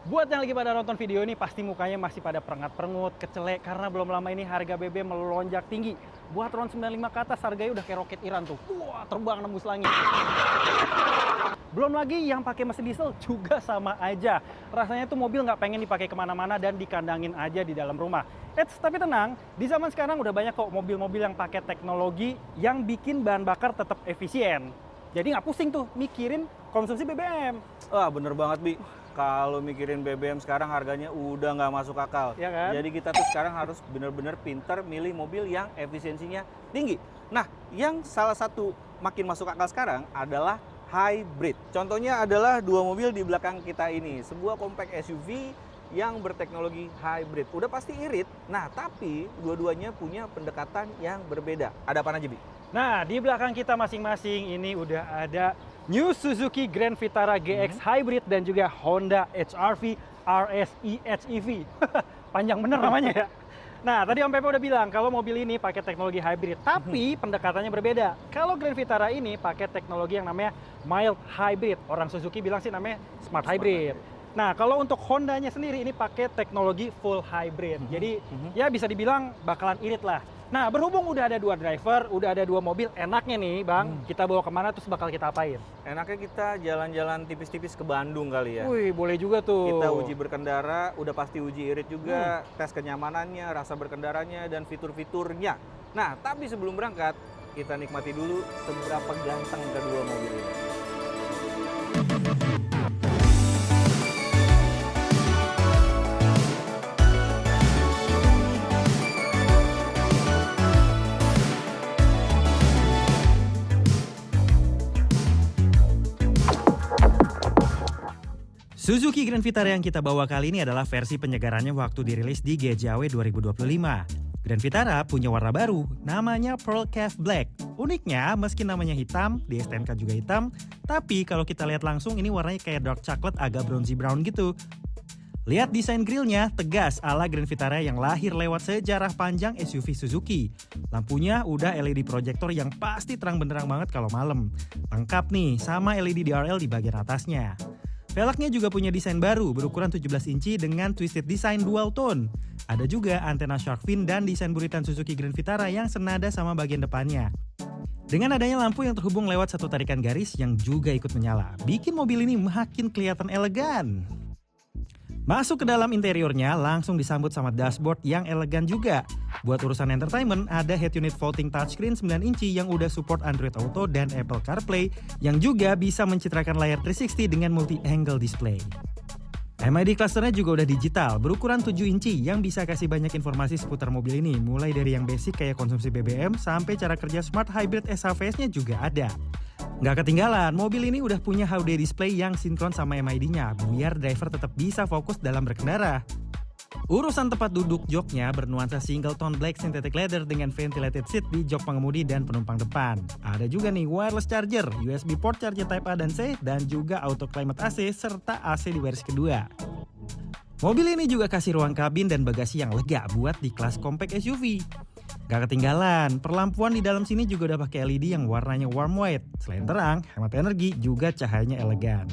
Buat yang lagi pada nonton video ini pasti mukanya masih pada perengat-perengut, kecelek karena belum lama ini harga BBM melonjak tinggi. Buat RON 95 ke atas harganya udah kayak roket Iran tuh. Wah, terbang nembus langit. Belum lagi yang pakai mesin diesel juga sama aja. Rasanya tuh mobil nggak pengen dipakai kemana-mana dan dikandangin aja di dalam rumah. Tapi tenang, di zaman sekarang udah banyak kok mobil-mobil yang pakai teknologi yang bikin bahan bakar tetap efisien. Jadi nggak pusing tuh mikirin konsumsi BBM. Wah, bener banget, Bi. Kalau mikirin BBM sekarang harganya udah nggak masuk akal. Ya kan? Jadi kita tuh sekarang harus bener-bener pinter milih mobil yang efisiensinya tinggi. Nah, yang salah satu makin masuk akal sekarang adalah hybrid. Contohnya adalah dua mobil di belakang kita ini. Sebuah compact SUV yang berteknologi hybrid. Udah pasti irit, nah tapi dua-duanya punya pendekatan yang berbeda. Ada apa aja, Bi? Nah, di belakang kita masing-masing ini udah ada New Suzuki Grand Vitara GX Hybrid dan juga Honda HR-V RS eHEV. Panjang bener namanya ya. Nah, tadi Om Pepe udah bilang kalau mobil ini pakai teknologi hybrid, tapi pendekatannya berbeda. Kalau Grand Vitara ini pakai teknologi yang namanya mild hybrid. Orang Suzuki bilang sih namanya smart hybrid. Nah, kalau untuk Hondanya sendiri ini pakai teknologi full hybrid. Jadi ya bisa dibilang bakalan irit lah. Nah, berhubung udah ada dua driver, udah ada dua mobil, enaknya nih Bang, kita bawa kemana terus bakal kita apain? Enaknya kita jalan-jalan tipis-tipis ke Bandung kali ya. Wih, boleh juga tuh. Kita uji berkendara, udah pasti uji irit juga, tes kenyamanannya, rasa berkendaranya, dan fitur-fiturnya. Nah, tapi sebelum berangkat, kita nikmati dulu seberapa ganteng kedua mobil ini. Suzuki Grand Vitara yang kita bawa kali ini adalah versi penyegarannya waktu dirilis di GJW 2025. Grand Vitara punya warna baru, namanya Pearl Cave Black. Uniknya, meski namanya hitam, di STNK juga hitam, tapi kalau kita lihat langsung ini warnanya kayak dark chocolate agak bronzy brown gitu. Lihat desain grillnya, tegas ala Grand Vitara yang lahir lewat sejarah panjang SUV Suzuki. Lampunya udah LED proyektor yang pasti terang benderang banget kalau malam. Lengkap nih sama LED DRL di bagian atasnya. Velgnya juga punya desain baru berukuran 17 inci dengan twisted design dual tone. Ada juga antena shark fin dan desain buritan Suzuki Grand Vitara yang senada sama bagian depannya. Dengan adanya lampu yang terhubung lewat satu tarikan garis yang juga ikut menyala, bikin mobil ini makin kelihatan elegan. Masuk ke dalam interiornya langsung disambut sama dashboard yang elegan juga. Buat urusan entertainment, ada head unit folding touchscreen 9 inci yang udah support Android Auto dan Apple CarPlay yang juga bisa mencitrakan layar 360 dengan multi-angle display. MID clusternya juga udah digital, berukuran 7 inci yang bisa kasih banyak informasi seputar mobil ini, mulai dari yang basic kayak konsumsi BBM sampai cara kerja Smart Hybrid SHVS-nya juga ada. Nggak ketinggalan, mobil ini udah punya HUD display yang sinkron sama MID-nya, biar driver tetap bisa fokus dalam berkendara. Urusan tempat duduk joknya bernuansa single tone black synthetic leather dengan ventilated seat di jok pengemudi dan penumpang depan. Ada juga nih wireless charger, USB port charger Type A dan C, dan juga auto climate AC serta AC di baris kedua. Mobil ini juga kasih ruang kabin dan bagasi yang lega buat di kelas compact SUV. Gak ketinggalan, perlampuan di dalam sini juga udah pakai LED yang warnanya warm white. Selain terang, hemat energi, juga cahayanya elegan.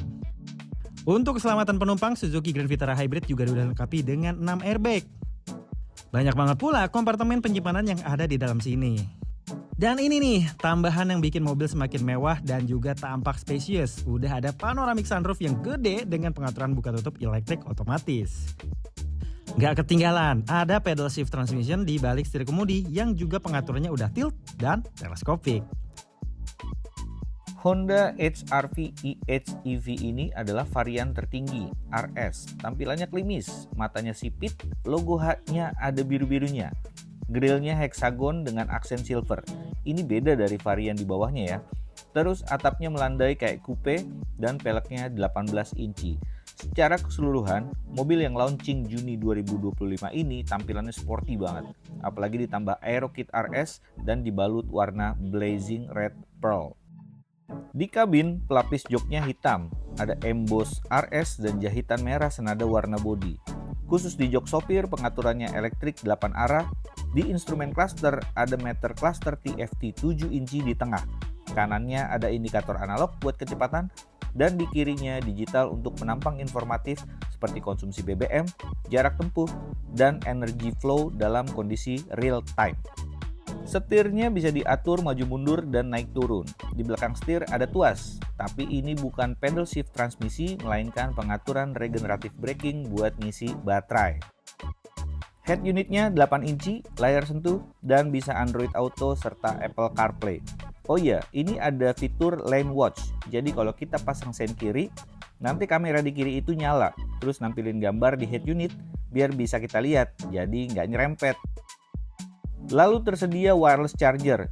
Untuk keselamatan penumpang, Suzuki Grand Vitara Hybrid juga udah dilengkapi dengan 6 airbag. Banyak banget pula kompartemen penyimpanan yang ada di dalam sini. Dan ini nih, tambahan yang bikin mobil semakin mewah dan juga tampak spacious. Udah ada panoramic sunroof yang gede dengan pengaturan buka tutup elektrik otomatis. Gak ketinggalan, ada pedal shift transmission di balik setir kemudi yang juga pengaturannya udah tilt dan teleskopik. Honda HR-V eHEV ini adalah varian tertinggi, RS. Tampilannya klimis, matanya sipit, logo H-nya ada biru-birunya. Grillnya heksagon dengan aksen silver. Ini beda dari varian di bawahnya ya. Terus atapnya melandai kayak coupe dan peleknya 18 inci. Secara keseluruhan, mobil yang launching Juni 2025 ini tampilannya sporty banget. Apalagi ditambah Aero Kit RS dan dibalut warna Blazing Red Pearl. Di kabin, pelapis joknya hitam. Ada emboss RS dan jahitan merah senada warna bodi. Khusus di jok sopir, pengaturannya elektrik 8 arah. Di instrumen cluster, ada meter cluster TFT 7 inci di tengah. Kanannya ada indikator analog buat kecepatan. dan di kirinya digital untuk penampang informatif seperti konsumsi BBM, jarak tempuh, dan energy flow dalam kondisi real time. Setirnya bisa diatur maju mundur dan naik turun. Di belakang setir ada tuas, tapi ini bukan pedal shift transmisi, melainkan pengaturan regenerative braking buat ngisi baterai. Head unitnya 8 inci, layar sentuh, dan bisa Android Auto serta Apple CarPlay. Oh iya, ini ada fitur Lane Watch. Jadi kalau kita pasang sen kiri, nanti kamera di kiri itu nyala, terus nampilin gambar di head unit biar bisa kita lihat, jadi nggak nyerempet. Lalu tersedia wireless charger.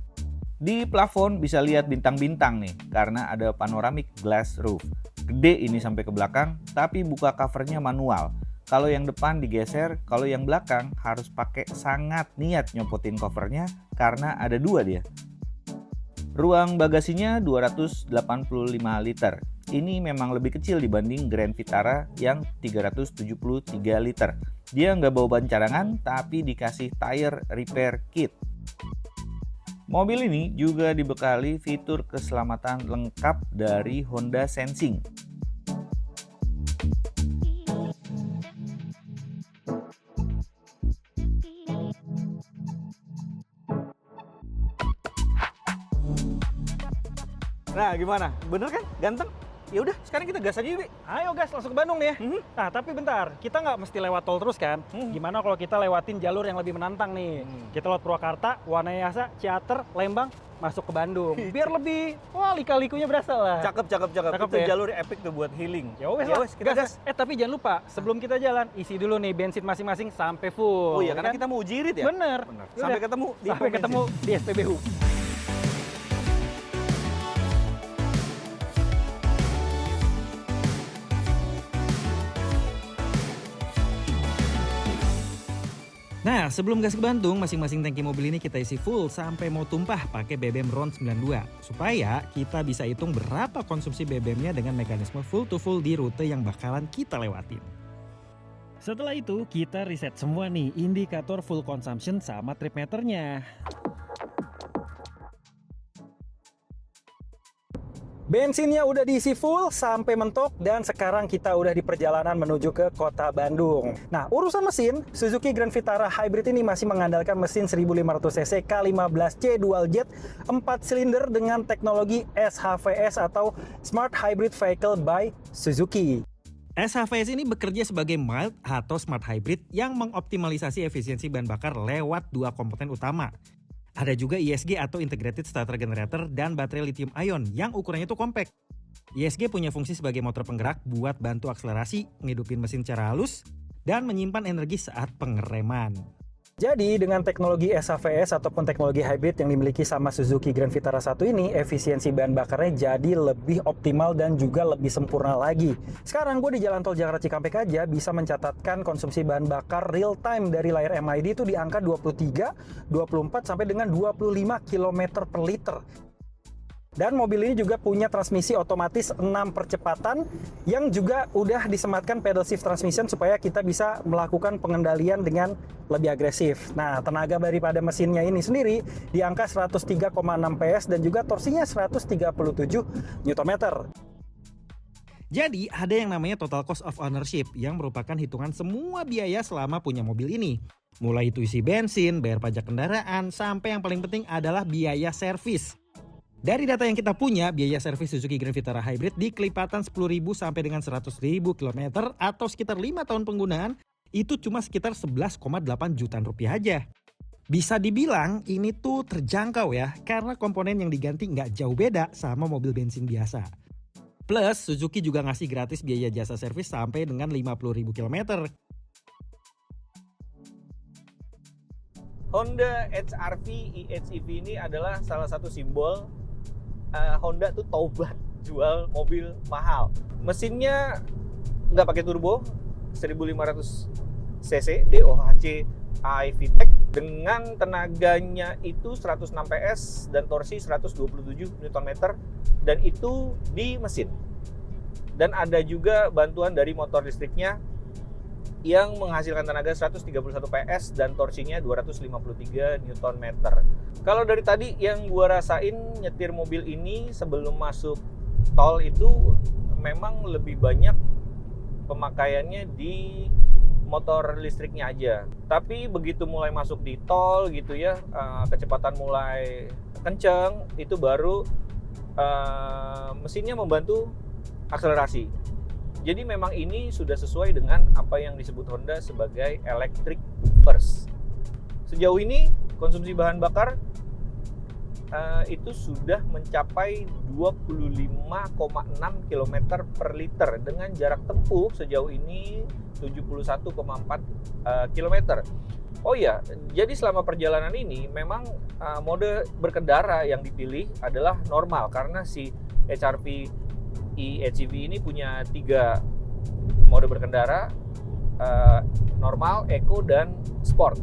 Di plafon bisa lihat bintang-bintang nih, karena ada panoramic glass roof. Gede ini sampai ke belakang, tapi buka covernya manual. Kalau yang depan digeser, kalau yang belakang harus pakai sangat niat nyopotin covernya karena ada 2 dia. Ruang bagasinya 285 liter. Ini memang lebih kecil dibanding Grand Vitara yang 373 liter. Dia nggak bawa ban cadangan, tapi dikasih tire repair kit. Mobil ini juga dibekali fitur keselamatan lengkap dari Honda Sensing. Nah, gimana? Bener kan? Ganteng? Ya udah, sekarang kita gas aja yuk, Bi. Ayo gas, langsung ke Bandung nih ya. Nah, tapi bentar, kita nggak mesti lewat tol terus kan? Gimana kalau kita lewatin jalur yang lebih menantang nih? Kita lewat Purwakarta, Wanayasa, Ciater, Lembang, masuk ke Bandung. Biar lebih, wah lika-likunya berasa lah. Cakep. Itu ya? jalur epic tuh buat healing. Ya wes, kita gas. Tapi jangan lupa, sebelum kita jalan, isi dulu nih bensin masing-masing sampai full. Oh iya, karena kan? kita mau uji irit ya? Bener. Sampai ketemu Sampai ketemu di SPBU. Nah, sebelum gas ke Bandung, masing-masing tangki mobil ini kita isi full sampai mau tumpah pakai BBM RON 92. Supaya kita bisa hitung berapa konsumsi BBM-nya dengan mekanisme full to full di rute yang bakalan kita lewatin. Setelah itu, kita riset semua nih indikator full consumption sama trip meternya. Bensinnya udah diisi full sampai mentok dan sekarang kita udah di perjalanan menuju ke kota Bandung. Nah, urusan mesin, Suzuki Grand Vitara Hybrid ini masih mengandalkan mesin 1500 cc K15C dual jet 4 silinder dengan teknologi SHVS atau Smart Hybrid Vehicle by Suzuki. SHVS ini bekerja sebagai mild atau smart hybrid yang mengoptimalisasi efisiensi bahan bakar lewat 2 komponen utama. Ada juga ISG atau Integrated Starter Generator dan baterai lithium ion yang ukurannya tuh compact. ISG punya fungsi sebagai motor penggerak buat bantu akselerasi, ngidupin mesin secara halus, dan menyimpan energi saat pengereman. Jadi dengan teknologi SHVS ataupun teknologi hybrid yang dimiliki sama Suzuki Grand Vitara 1 ini, efisiensi bahan bakarnya jadi lebih optimal dan juga lebih sempurna lagi. Sekarang gue di Jalan Tol Jakarta Cikampek aja bisa mencatatkan konsumsi bahan bakar real time dari layar MID itu di angka 23, 24 sampai dengan 25 km per liter. Dan mobil ini juga punya transmisi otomatis 6 percepatan yang juga udah disematkan pedal shift transmission supaya kita bisa melakukan pengendalian dengan lebih agresif. Nah, tenaga daripada mesinnya ini sendiri di angka 103,6 PS dan juga torsinya 137 Nm. Jadi ada yang namanya total cost of ownership yang merupakan hitungan semua biaya selama punya mobil ini. Mulai itu isi bensin, bayar pajak kendaraan, sampai yang paling penting adalah biaya servis. Dari data yang kita punya, biaya servis Suzuki Grand Vitara Hybrid di kelipatan 10.000 sampai dengan 100.000 km atau sekitar 5 tahun penggunaan itu cuma sekitar 11,8 jutaan rupiah aja. Bisa dibilang ini tuh terjangkau ya, karena komponen yang diganti nggak jauh beda sama mobil bensin biasa. Plus Suzuki juga ngasih gratis biaya jasa servis sampai dengan 50.000 km. Honda HR-V EHEV ini adalah salah satu simbol Honda tuh taubat jual mobil mahal. Mesinnya nggak pakai turbo, 1500 cc DOHC iVTEC dengan tenaganya itu 106 PS dan torsi 127 Nm dan itu di mesin. Dan ada juga bantuan dari motor listriknya yang menghasilkan tenaga 131 PS dan torsinya 253 Nm. Kalau dari tadi yang gua rasain nyetir mobil ini sebelum masuk tol itu memang lebih banyak pemakaiannya di motor listriknya aja. Tapi begitu mulai masuk di tol gitu ya, kecepatan mulai kenceng, itu baru mesinnya membantu akselerasi. Jadi memang ini sudah sesuai dengan apa yang disebut Honda sebagai electric first. Sejauh ini konsumsi bahan bakar itu sudah mencapai 25,6 km per liter dengan jarak tempuh sejauh ini 71,4 km. Oh ya, jadi selama perjalanan ini memang mode berkendara yang dipilih adalah normal karena si HR-V e-HEV ini punya 3 mode berkendara, normal, eco, dan sport.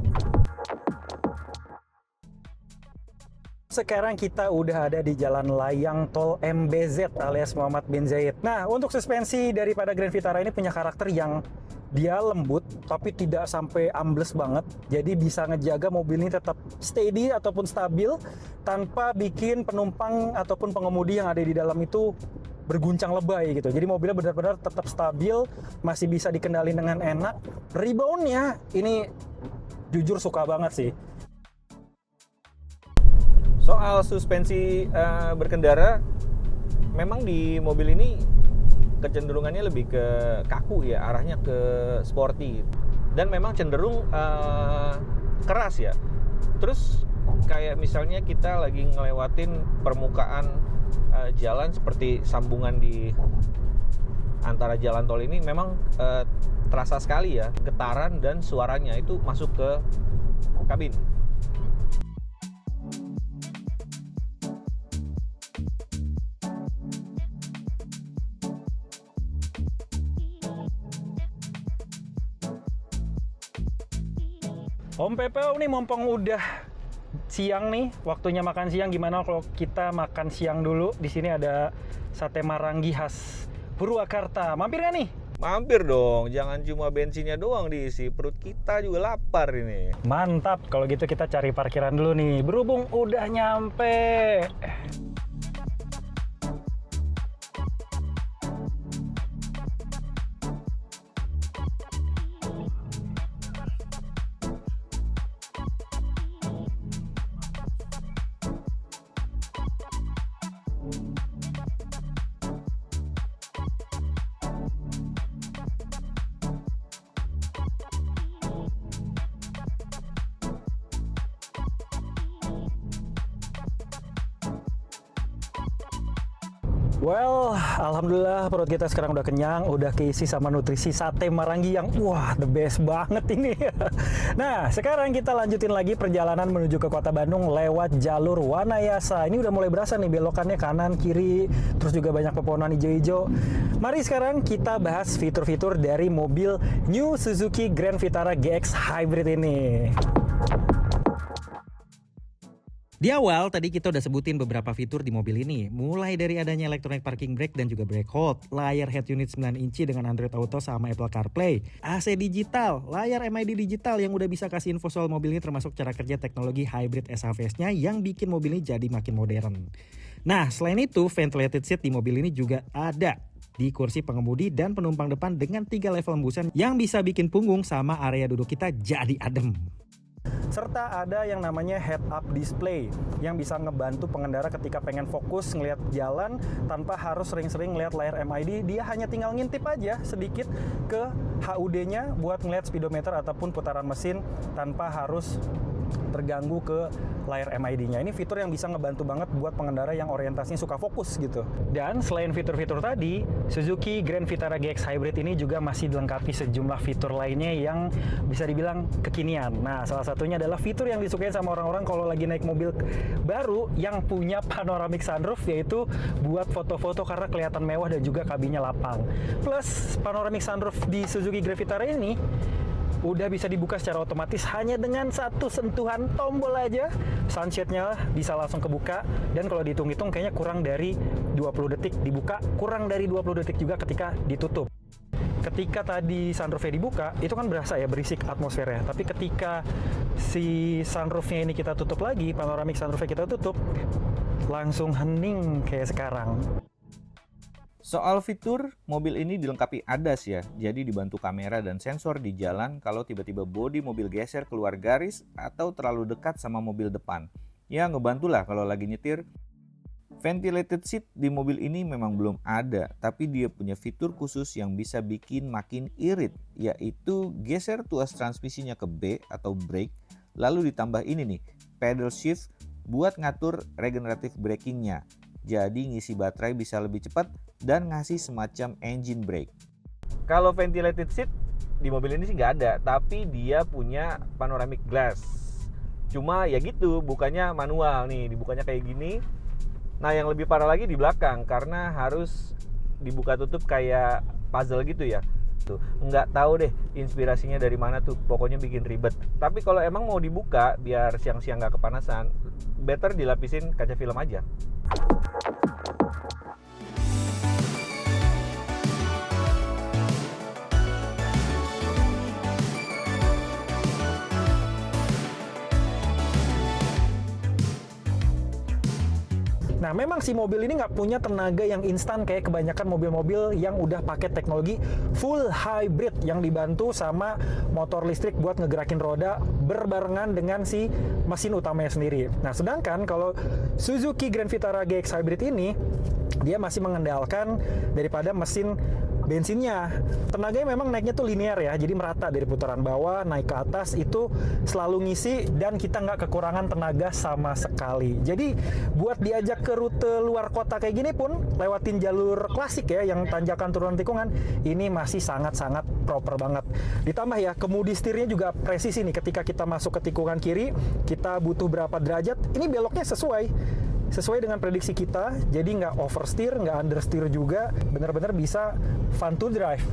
Sekarang kita udah ada di jalan layang tol MBZ alias Muhammad bin Zaid. Nah, untuk suspensi daripada Grand Vitara ini punya karakter yang dia lembut tapi tidak sampai ambles banget. Jadi bisa ngejaga mobil ini tetap steady ataupun stabil tanpa bikin penumpang ataupun pengemudi yang ada di dalam itu berguncang lebay gitu. Jadi mobilnya benar-benar tetap stabil, masih bisa dikendali dengan enak. Reboundnya ini jujur suka banget sih. Soal suspensi berkendara, memang di mobil ini kecenderungannya lebih ke kaku ya, arahnya ke sporty. Dan memang cenderung keras ya. Terus kayak misalnya kita lagi ngelewatin permukaan jalan seperti sambungan di antara jalan tol ini, memang terasa sekali ya getaran dan suaranya itu masuk ke kabin. Om Pepeo nih mumpung udah siang nih, waktunya makan siang. Gimana kalau kita makan siang dulu? Di sini ada sate marangi khas Purwakarta. Mampir nggak nih? Mampir dong, jangan cuma bensinnya doang diisi, perut kita juga lapar ini. Mantap, kalau gitu kita cari parkiran dulu nih. Berhubung udah nyampe. Well, alhamdulillah perut kita sekarang udah kenyang, udah keisi sama nutrisi sate marangi yang wah the best banget ini. Nah, sekarang kita lanjutin lagi perjalanan menuju ke kota Bandung lewat jalur Wanayasa. Ini udah mulai berasa nih belokannya kanan, kiri, terus juga banyak pepohonan hijau-hijau. Mari sekarang kita bahas fitur-fitur dari mobil New Suzuki Grand Vitara GX Hybrid ini. Di awal tadi kita udah sebutin beberapa fitur di mobil ini, mulai dari adanya electronic parking brake dan juga brake hold, layar head unit 9 inci dengan Android Auto sama Apple CarPlay, AC digital, layar MID digital yang udah bisa kasih info soal mobil ini termasuk cara kerja teknologi hybrid SHVS-nya yang bikin mobil ini jadi makin modern. Nah, selain itu ventilated seat di mobil ini juga ada di kursi pengemudi dan penumpang depan dengan 3 level embusan yang bisa bikin punggung sama area duduk kita jadi adem. Serta ada yang namanya head-up display yang bisa ngebantu pengendara ketika pengen fokus ngelihat jalan tanpa harus sering-sering ngelihat layar MID. Dia hanya tinggal ngintip aja sedikit ke HUD-nya buat ngelihat speedometer ataupun putaran mesin tanpa harus terganggu ke layar MID-nya. Ini fitur yang bisa ngebantu banget buat pengendara yang orientasinya suka fokus gitu. Dan selain fitur-fitur tadi, Suzuki Grand Vitara GX Hybrid ini juga masih dilengkapi sejumlah fitur lainnya yang bisa dibilang kekinian. Nah, salah satunya adalah fitur yang disukai sama orang-orang kalau lagi naik mobil baru yang punya panoramic sunroof, yaitu buat foto-foto karena kelihatan mewah dan juga kabinnya lapang. Plus, panoramic sunroof di Suzuki Grand Vitara ini udah bisa dibuka secara otomatis hanya dengan satu sentuhan tombol aja. Sunshade-nya bisa langsung kebuka, dan kalau dihitung-hitung kayaknya kurang dari 20 detik dibuka, kurang dari 20 detik juga ketika ditutup. Ketika tadi sunroofnya dibuka, itu kan berasa ya berisik atmosfernya. Tapi ketika si sunroofnya ini kita tutup lagi, panoramic sunroofnya kita tutup, langsung hening kayak sekarang. Soal fitur, mobil ini dilengkapi ADAS ya, jadi dibantu kamera dan sensor di jalan kalau tiba-tiba bodi mobil geser keluar garis atau terlalu dekat sama mobil depan. Ya ngebantulah kalau lagi nyetir. Ventilated seat di mobil ini memang belum ada, tapi dia punya fitur khusus yang bisa bikin makin irit, yaitu geser tuas transmisinya ke B atau brake, lalu ditambah ini nih, pedal shift buat ngatur regenerative braking-nya. Jadi ngisi baterai bisa lebih cepat dan ngasih semacam engine brake. Kalau ventilated seat di mobil ini sih nggak ada, tapi dia punya panoramic glass. Cuma ya gitu, bukanya manual nih, dibukanya kayak gini. Nah yang lebih parah lagi di belakang, karena harus dibuka tutup kayak puzzle gitu ya. Tuh, nggak tahu deh inspirasinya dari mana tuh, pokoknya bikin ribet. Tapi kalau emang mau dibuka biar siang-siang nggak kepanasan, better dilapisin kaca film aja. Nah, memang si mobil ini nggak punya tenaga yang instan kayak kebanyakan mobil-mobil yang udah pakai teknologi full hybrid yang dibantu sama motor listrik buat ngegerakin roda berbarengan dengan si mesin utamanya sendiri. Nah, sedangkan kalau Suzuki Grand Vitara GX Hybrid ini, dia masih mengandalkan daripada mesin bensinnya. Tenaganya memang naiknya tuh linear ya, jadi merata dari putaran bawah naik ke atas itu selalu ngisi dan kita nggak kekurangan tenaga sama sekali. Jadi buat diajak ke rute luar kota kayak gini pun lewatin jalur klasik ya yang tanjakan turunan tikungan, ini masih sangat-sangat proper banget. Ditambah ya kemudi setirnya juga presisi nih, ketika kita masuk ke tikungan kiri kita butuh berapa derajat, ini beloknya sesuai dengan prediksi kita, jadi nggak oversteer, nggak understeer juga, benar-benar bisa fun to drive.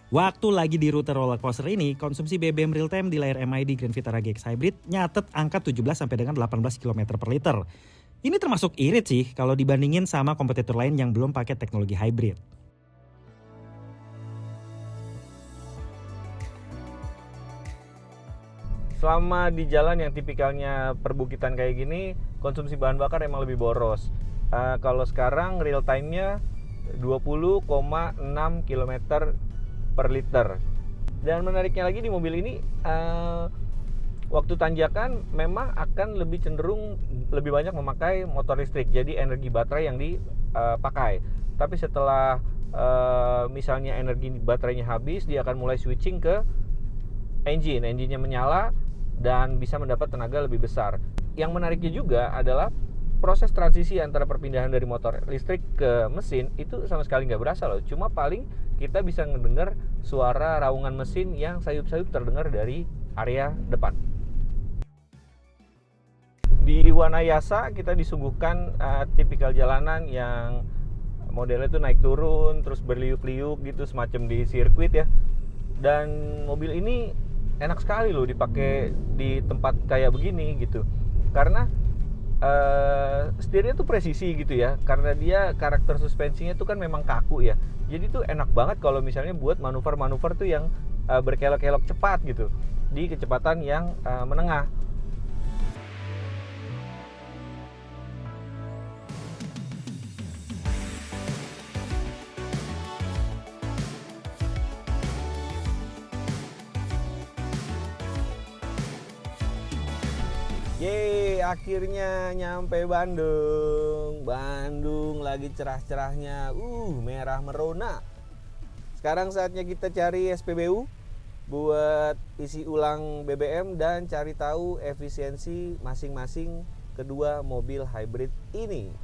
Waktu lagi di rute roller coaster ini, konsumsi BBM real time di layar MID Grand Vitara GX Hybrid nyatet angka 17 sampai dengan 18 km per liter. Ini termasuk irit sih kalau dibandingin sama kompetitor lain yang belum pakai teknologi hybrid. Selama di jalan yang tipikalnya perbukitan kayak gini, konsumsi bahan bakar emang lebih boros. Kalau sekarang real time-nya 20,6 km per liter. Dan menariknya lagi di mobil ini, waktu tanjakan memang akan lebih cenderung lebih banyak memakai motor listrik. Jadi energi baterai yang dipakai. Tapi setelah misalnya energi baterainya habis, dia akan mulai switching ke engine-nya menyala dan bisa mendapat tenaga lebih besar. Yang menariknya juga adalah proses transisi antara perpindahan dari motor listrik ke mesin itu sama sekali nggak berasa loh. Cuma paling kita bisa mendengar suara raungan mesin yang sayup-sayup terdengar dari area depan. Di Wanayasa kita disuguhkan tipikal jalanan yang modelnya itu naik turun, terus berliuk-liuk gitu, semacam di sirkuit ya. Dan mobil ini enak sekali loh dipakai di tempat kayak begini gitu, karena setirnya tuh presisi gitu ya, karena dia karakter suspensinya tuh kan memang kaku ya, jadi tuh enak banget kalau misalnya buat manuver-manuver tuh yang berkelok-kelok cepat gitu di kecepatan yang menengah. Yeay, akhirnya nyampe Bandung. Bandung lagi cerah-cerahnya, merah merona. Sekarang saatnya kita cari SPBU buat isi ulang BBM dan cari tahu efisiensi masing-masing kedua mobil hybrid ini.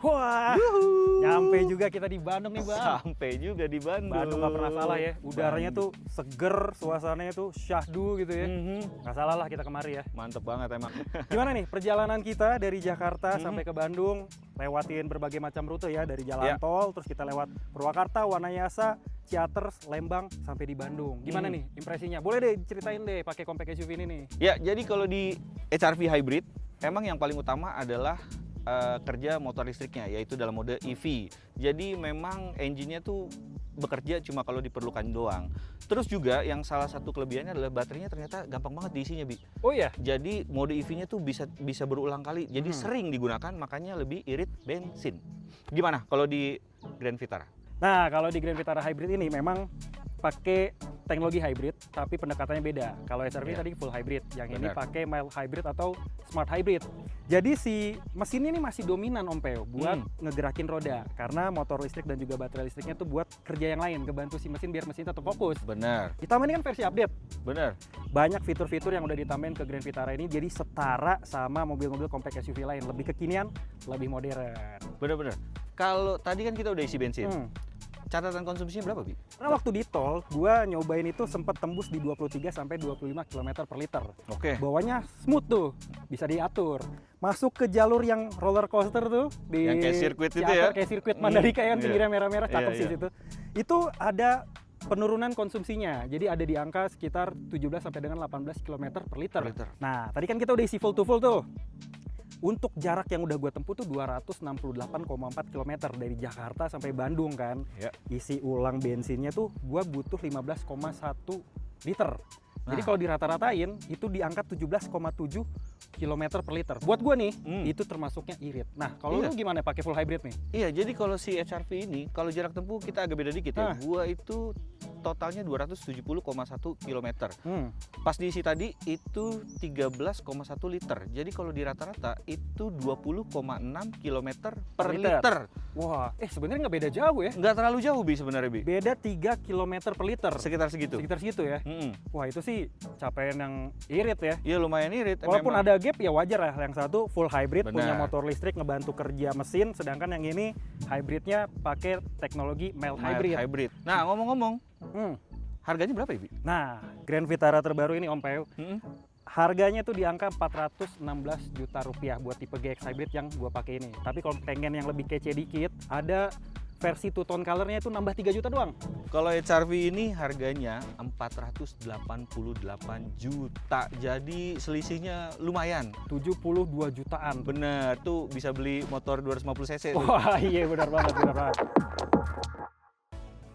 Wah, nyampe juga kita di Bandung nih Bang. Sampai juga di Bandung. Bandung nggak pernah salah ya, udaranya tuh seger, suasananya tuh syahdu gitu ya. Nggak salah lah kita kemari ya. Mantep banget emang. Gimana nih perjalanan kita dari Jakarta sampai ke Bandung, lewatin berbagai macam rute ya, dari jalan tol, terus kita lewat Purwakarta, Wanayasa, Ciater, Lembang, sampai di Bandung. Gimana nih impresinya? Boleh deh ceritain deh pakai compact SUV ini nih. Ya, jadi kalau di HR-V Hybrid, emang yang paling utama adalah kerja motor listriknya, yaitu dalam mode EV. Jadi memang engine-nya tuh bekerja cuma kalau diperlukan doang. Terus juga yang salah satu kelebihannya adalah baterainya ternyata gampang banget diisinya, Bi. Oh iya. Jadi mode EV-nya tuh bisa berulang kali. Jadi sering digunakan, makanya lebih irit bensin. Gimana kalau di Grand Vitara? Nah, kalau di Grand Vitara Hybrid ini memang pakai teknologi hybrid, tapi pendekatannya beda. Kalau HR-V tadi full hybrid, yang ini Benar. pakai mild hybrid atau smart hybrid. Jadi si mesin ini masih dominan Om Peo buat ngegerakin roda, karena motor listrik dan juga baterai listriknya tuh buat kerja yang lain, ngebantu si mesin biar mesin tetap fokus. Benar, Ditambah ini kan versi update. benar. Banyak fitur-fitur yang udah ditambahin ke Grand Vitara ini, jadi setara sama mobil-mobil compact SUV lain, lebih kekinian, lebih modern. Benar-benar. Kalau tadi kan kita udah isi bensin. Hmm. Catatan konsumsinya berapa, Bi? Nah, waktu di tol, gua nyobain itu sempat tembus di 23 sampai 25 km per liter. Oke. Bawanya smooth tuh, bisa diatur. Masuk ke jalur yang roller coaster tuh di Yang kayak sirkuit itu Ciater, ya? kayak sirkuit Mandalika yang Iya. pinggirnya merah-merah, cakep Iya, sih iya. situ. Itu ada penurunan konsumsinya. Jadi ada di angka sekitar 17 sampai dengan 18 km per liter. Per liter. Nah, tadi kan kita udah isi full to full tuh. Untuk jarak yang udah gue tempuh tuh 268,4 km dari Jakarta sampai Bandung kan. Ya. Isi ulang bensinnya tuh gue butuh 15,1 liter. Jadi Nah. kalau dirata-ratain itu di angka 17,7 km per liter. Buat gue nih, itu termasuknya irit. Nah, kalau Iya. lu gimana pakai full hybrid nih? Iya, jadi kalau si HR-V ini, kalau jarak tempuh kita agak beda dikit ya. Ah. Gua itu totalnya 270,1 km. Hmm. Pas diisi tadi itu 13,1 liter. Jadi kalau di rata-rata itu 20,6 km per Liter. liter. Wah, sebenarnya nggak beda jauh ya. Nggak terlalu jauh, Bi, sebenarnya, Bi. Beda 3 km per liter. Sekitar segitu. Sekitar segitu ya. Mm-mm. Wah, itu sih capaian yang irit ya. Iya, lumayan irit. Walaupun memang. ada gap ya wajar lah. Yang satu full hybrid, Benar. punya motor listrik ngebantu kerja mesin, sedangkan yang ini hybridnya pakai teknologi mild Mild hybrid. Nah, ngomong-ngomong, Hmm. harganya berapa ya, Bi? Nah, Grand Vitara terbaru ini Om Peo, Mm-mm. harganya tuh di angka 416 juta rupiah buat tipe GX hybrid yang gua pakai ini. Tapi kalau pengen yang lebih kece dikit, ada versi two tone colornya itu nambah 3 juta doang. Kalau HR-V ini harganya 488 juta. Jadi selisihnya lumayan. 72 jutaan. Bener, tuh bisa beli motor 250 cc. tuh. Wah, iya benar banget, benar banget.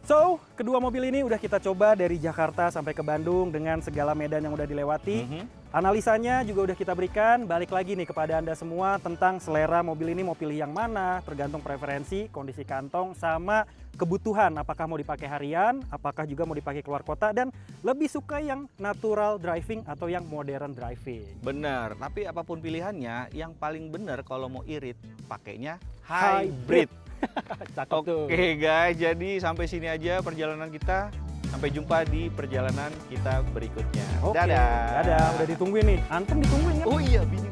So, kedua mobil ini udah kita coba dari Jakarta sampai ke Bandung dengan segala medan yang udah dilewati. Analisanya juga udah kita berikan. Balik lagi nih kepada Anda semua tentang selera mobil ini mau pilih yang mana, tergantung preferensi, kondisi kantong, sama kebutuhan. Apakah mau dipakai harian, apakah juga mau dipakai keluar kota, dan lebih suka yang natural driving atau yang modern driving. Bener, tapi apapun pilihannya, yang paling bener kalau mau irit, pakainya Hybrid. hybrid. Cakep tuh. Oke guys, jadi sampai sini aja perjalanan kita. Sampai jumpa di perjalanan kita berikutnya. Oke, Dadah. dadah. Udah ditungguin nih. Anteng ditungguin ya. Oh iya, bini